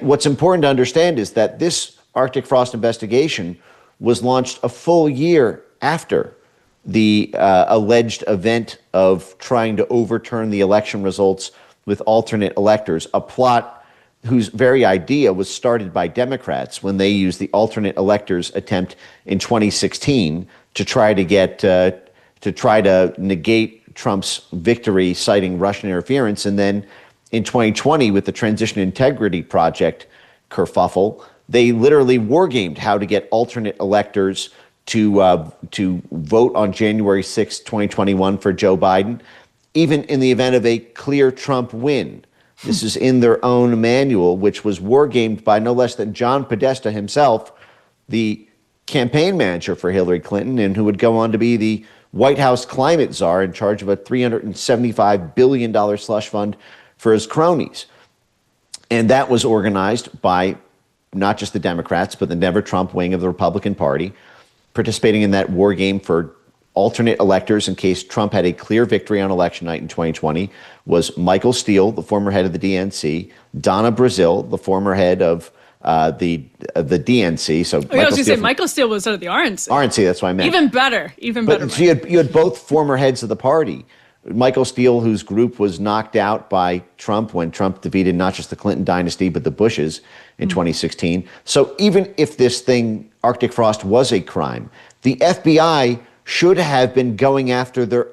what's important to understand is that this Arctic frost investigation was launched a full year after the alleged event of trying to overturn the election results with alternate electors, a plot whose very idea was started by Democrats when they used the alternate electors attempt in 2016 to try to negate Trump's victory, citing Russian interference, and then in 2020 with the Transition Integrity Project kerfuffle, they literally wargamed how to get alternate electors to vote on January 6, 2021 for Joe Biden, even in the event of a clear Trump win. This is in their own manual, which was wargamed by no less than John Podesta himself, the campaign manager for Hillary Clinton, and who would go on to be the White House climate czar in charge of a $375 billion slush fund for his cronies. And that was organized by not just the Democrats, but the Never Trump wing of the Republican Party, participating in that war game for alternate electors in case Trump had a clear victory on election night in 2020 was Michael Steele, the former head of the DNC, Donna Brazile, the former head of the DNC. So I was going to say Michael Steele was out of the RNC. RNC, that's what I meant. Even better. But so you had both former heads of the party. Michael Steele, whose group was knocked out by Trump when Trump defeated not just the Clinton dynasty, but the Bushes in 2016. So even if this thing, Arctic frost, was a crime, the FBI should have been going after the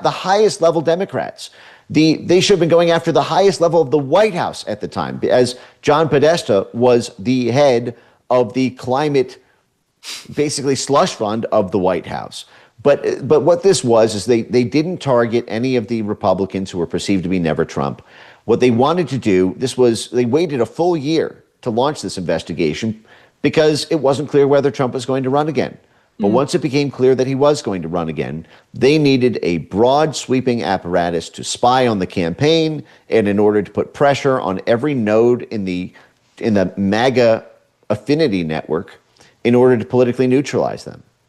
highest level Democrats. They should have been going after the highest level of the White House at the time, as John Podesta was the head of the climate, basically slush fund of the White House. But what this was is they didn't target any of the Republicans who were perceived to be Never Trump. What they wanted to do, they waited a full year to launch this investigation because it wasn't clear whether Trump was going to run again. But once it became clear that he was going to run again, they needed a broad sweeping apparatus to spy on the campaign and in order to put pressure on every node in the MAGA affinity network in order to politically neutralize them.